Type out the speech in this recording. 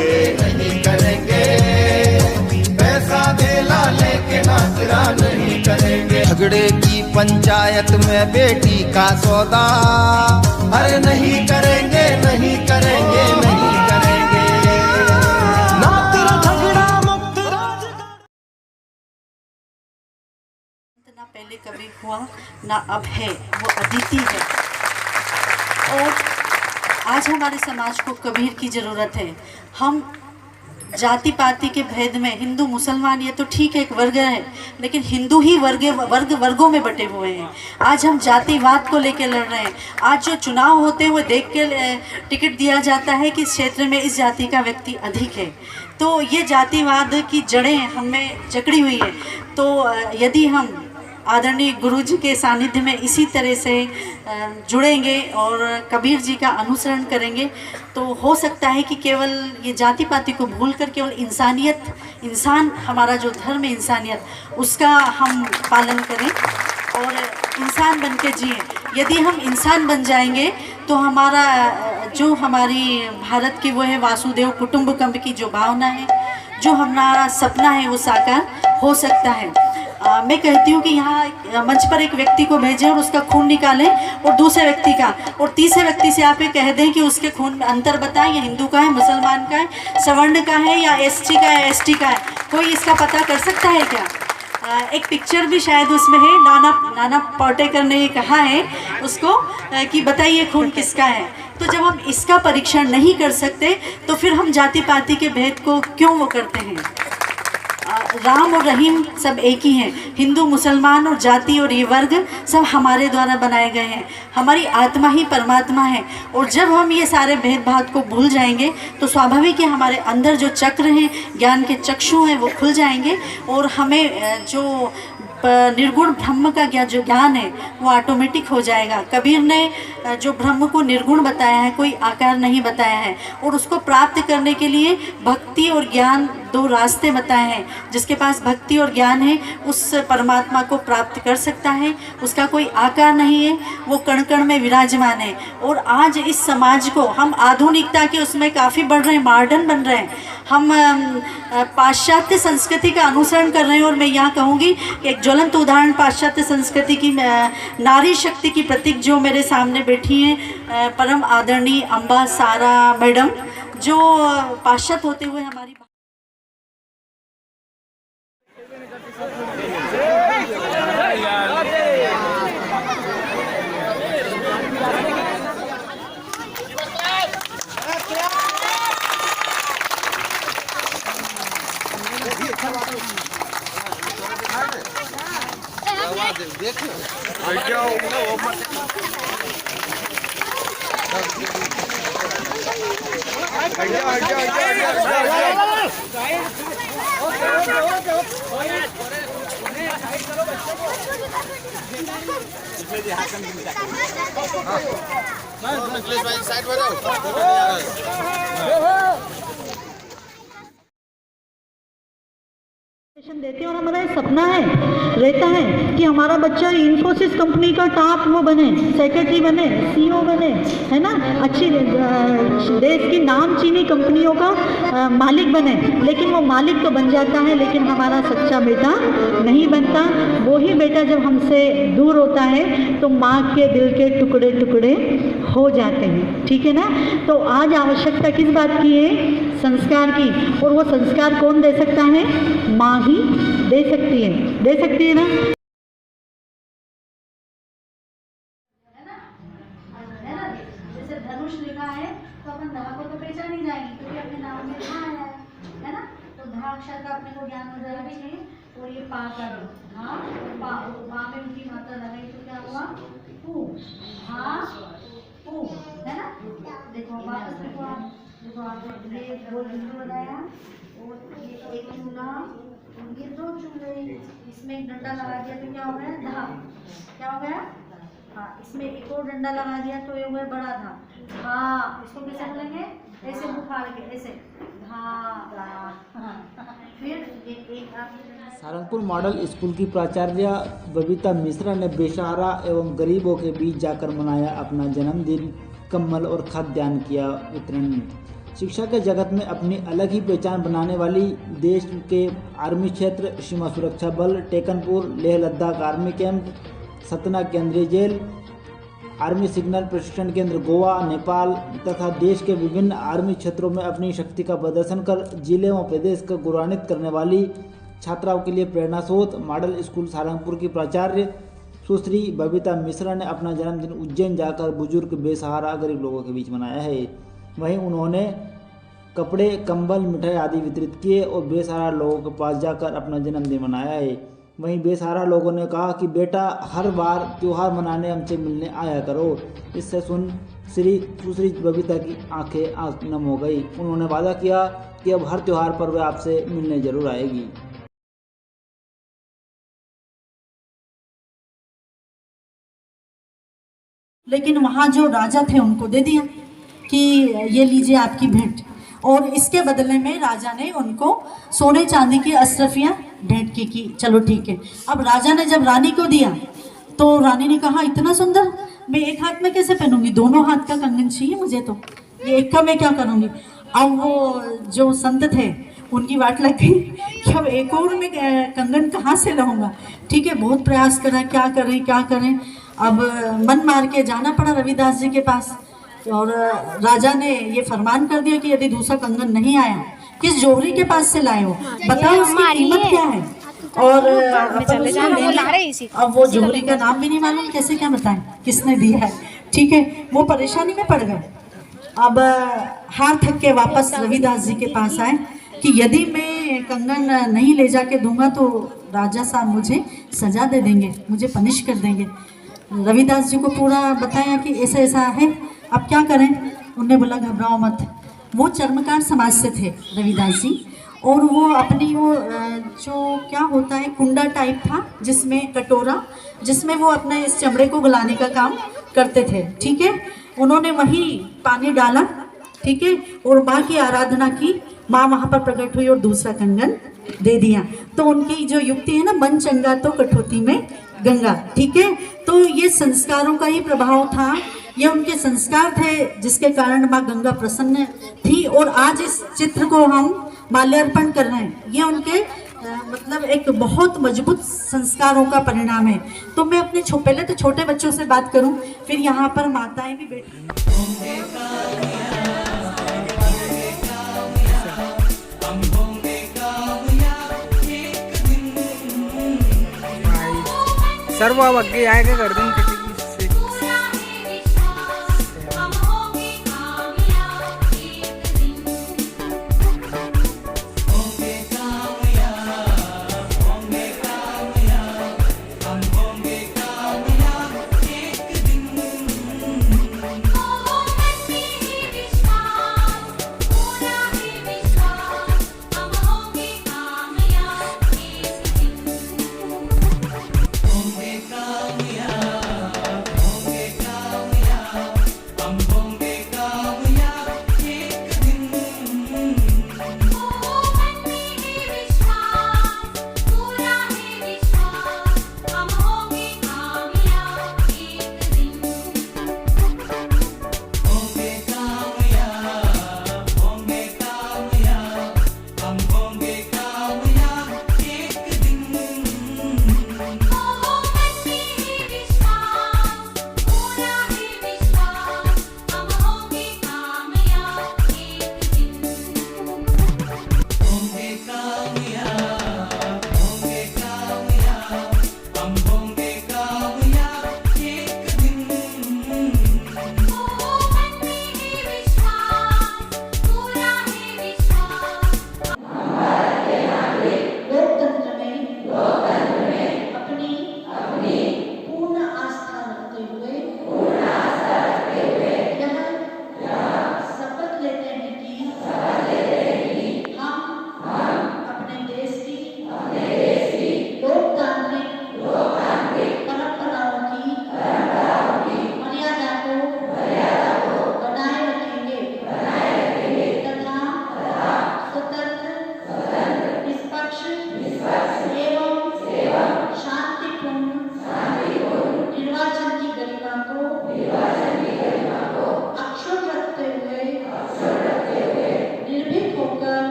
करेंगे नहीं करेंगे, पैसा देला लेके नाचरा नहीं करेंगे। झगड़े की पंचायत में बेटी का सौदा, अरे नहीं करेंगे नहीं करेंगे नहीं करेंगे। ना तेरा झगड़ा मुक्त राज ना पहले कभी हुआ ना अब है, वो अद्वितीय है। और आज हमारे समाज को कबीर की ज़रूरत है। हम जाति पाति के भेद में हिंदू मुसलमान ये तो ठीक है, एक वर्ग है, लेकिन हिंदू ही वर्गों में बटे हुए हैं। आज हम जातिवाद को लेकर लड़ रहे हैं। आज जो चुनाव होते हैं वो देख के टिकट दिया जाता है कि इस क्षेत्र में इस जाति का व्यक्ति अधिक है। तो ये जातिवाद की जड़ें हमें जकड़ी हुई है। तो यदि हम आदरणीय गुरु जी के सानिध्य में इसी तरह से जुड़ेंगे और कबीर जी का अनुसरण करेंगे तो हो सकता है कि केवल ये जाति पाति को भूलकर केवल इंसानियत, इंसान हमारा जो धर्म है इंसानियत, उसका हम पालन करें और इंसान बन के जिए। यदि हम इंसान बन जाएंगे तो हमारा जो हमारी भारत की वो है वासुदेव कुटुंबकम की जो भावना है, जो हमारा सपना है वो साकार हो सकता है। मैं कहती हूँ कि यहाँ मंच पर एक व्यक्ति को भेजें और उसका खून निकालें और दूसरे व्यक्ति का और तीसरे व्यक्ति से आप ये कह दें कि उसके खून में अंतर बताएं, ये हिंदू का है, मुसलमान का है, सवर्ण का है या एसटी का है, एसटी का है। कोई इसका पता कर सकता है क्या? एक पिक्चर भी शायद उसमें है। नाना पाटेकर ने कहा है उसको कि बताइए खून किसका है। तो जब हम इसका परीक्षण नहीं कर सकते तो फिर हम जाति पाति के भेद को क्यों वो करते हैं? राम और रहीम सब एक ही हैं। हिंदू मुसलमान और जाति और ये वर्ग सब हमारे द्वारा बनाए गए हैं। हमारी आत्मा ही परमात्मा है। और जब हम ये सारे भेदभाव को भूल जाएंगे तो स्वाभाविक है हमारे अंदर जो चक्र हैं, ज्ञान के चक्षु हैं, वो खुल जाएंगे और हमें जो निर्गुण ब्रह्म का जो ज्ञान है वो ऑटोमेटिक हो जाएगा। कबीर ने जो ब्रह्म को निर्गुण बताया है, कोई आकार नहीं बताया है, और उसको प्राप्त करने के लिए भक्ति और ज्ञान दो रास्ते बताए हैं। जिसके पास भक्ति और ज्ञान है उस परमात्मा को प्राप्त कर सकता है। उसका कोई आकार नहीं है, वो कण कण में विराजमान है। और आज इस समाज को हम आधुनिकता के उसमें काफ़ी बढ़ रहे हैं, मॉडर्न बन रहे हैं। हम पाश्चात्य संस्कृति का अनुसरण कर रहे हैं। और मैं यहाँ कहूँगी कि एक ज्वलंत उदाहरण पाश्चात्य संस्कृति की नारी शक्ति की प्रतीक जो मेरे सामने बैठी हैं, परम आदरणीय अम्बा सारा मैडम, जो पाश्चात्य होते हुए हमारी देते हैं। और हमारा ये सपना रहता है कि हमारा बच्चा इन्फोसिस कंपनी का टॉप वो बने, सेक्रेटरी बने, सीईओ बने, है ना, अच्छी देश की नामचीनी कंपनियों का मालिक बने। लेकिन वो मालिक तो बन जाता है, लेकिन हमारा सच्चा बेटा नहीं बनता। वो ही बेटा जब हमसे दूर होता है तो माँ के दिल के टुकड़े टुकड़े हो जाते हैं। ठीक है ना? तो आज आवश्यकता किस बात की है? संस्कार की। और वो संस्कार कौन दे सकता है? माँ ही दे सकती है। दे सकती है ना? जैसे धनुष लिखा है तो अपन धा को तो पहचान ही जाएंगे क्योंकि अपने नाम में धा आया है ना। तो धा अक्षर का अपने को ज्ञान हो जाएगा चाहिए। और ये पा का धा, पा में उनकी मात्रा लगाई तो क्या हुआ? पू, हा पू, है ना। देखो वापस देखो आप, देखो आपने ये दो बिंदु लगाया और ये एक चूल्हा और ये दो चूल्हे, इसमें एक डंडा लगा दिया तो क्या हो गया? धा। क्या हो गया? हाँ, इसमें एक और डंडा लगा दिया तो ये हुआ बड़ा धा। हाँ, इसको कैसे बोलेंगे? ऐसे बुखार के ऐसे धा। फिर एक सारंगपुर मॉडल स्कूल की प्राचार्य बबीता मिश्रा ने बेसहारा एवं गरीबों के बीच जाकर मनाया अपना जन्मदिन। कम्बल और खाद्यान्न किया वितरण। शिक्षा के जगत में अपनी अलग ही पहचान बनाने वाली देश के आर्मी क्षेत्र, सीमा सुरक्षा बल, टेकनपुर, लेह लद्दाख आर्मी कैंप, सतना केंद्रीय जेल, आर्मी सिग्नल प्रशिक्षण केंद्र गोवा, नेपाल तथा देश के विभिन्न आर्मी क्षेत्रों में अपनी शक्ति का प्रदर्शन कर जिले एवं प्रदेश को गौरवान्वित करने वाली छात्राओं के लिए प्रेरणा स्रोत मॉडल स्कूल सारंगपुर की प्राचार्य सुश्री बबीता मिश्रा ने अपना जन्मदिन उज्जैन जाकर बुजुर्ग, बेसहारा, गरीब लोगों के बीच मनाया है। वहीं उन्होंने कपड़े, कंबल, मिठाई आदि वितरित किए और बेसहारा लोगों के पास जाकर अपना जन्मदिन मनाया है। वहीं बेसहारा लोगों ने कहा कि बेटा हर बार त्यौहार मनाने हमसे मिलने आया करो। इससे सुन सुश्री बबीता की आंखें नम हो गई। उन्होंने वादा किया कि अब हर त्यौहार पर वे आपसे मिलने जरूर आएगी। लेकिन वहाँ जो राजा थे उनको दे दिया कि ये लीजिए आपकी भेंट, और इसके बदले में राजा ने उनको सोने चांदी की अशरफियाँ भेंट की कि चलो ठीक है। अब राजा ने जब रानी को दिया तो रानी ने कहा इतना सुंदर मैं एक हाथ में कैसे पहनूंगी, दोनों हाथ का कंगन चाहिए मुझे, तो ये एक का मैं क्या करूँगी। अब वो जो संत थे उनकी बात लग गई कि अब एक और में कंगन कहाँ से लाऊंगा। ठीक है, बहुत प्रयास करा, क्या करें। अब मन मार के जाना पड़ा रविदास जी के पास, और राजा ने ये फरमान कर दिया कि यदि दूसरा कंगन नहीं आया, किस जोहरी के पास से लाए हो, बताओ इसकी कीमत क्या है। और अब वो जोहरी का नाम भी नहीं मालूम, कैसे क्या बताएं किसने दिया है। ठीक है, वो परेशानी में पड़ गए। अब हार थक के वापस रविदास जी के पास आए कि यदि मैं कंगन नहीं ले जाके दूंगा तो राजा साहब मुझे सजा दे देंगे, मुझे पनिश कर देंगे। रविदास जी को पूरा बताया कि ऐसा है, अब क्या करें। उन्होंने बोला घबराओ मत। वो चर्मकार समाज से थे रविदास जी, और वो अपनी वो जो क्या होता है कुंडा टाइप था जिसमें कटोरा, जिसमें वो अपने इस चमड़े को गलाने का काम करते थे। ठीक है, उन्होंने वहीं पानी डाला, ठीक है, और माँ की आराधना की, माँ वहाँ पर प्रकट हुई और दूसरा कंगन दे दिया। तो उनकी जो युक्ति है ना, मन चंगा तो कठौती में गंगा। ठीक है, तो ये संस्कारों का ही प्रभाव था, ये उनके संस्कार थे जिसके कारण माँ गंगा प्रसन्न थी। और आज इस चित्र को हम माल्यार्पण कर रहे हैं, ये उनके मतलब एक बहुत मजबूत संस्कारों का परिणाम है। तो मैं अपने पहले तो छोटे बच्चों से बात करूं, फिर यहाँ पर माताएं भी बैठी। सर्व अब आगे आएगा कर दूँ।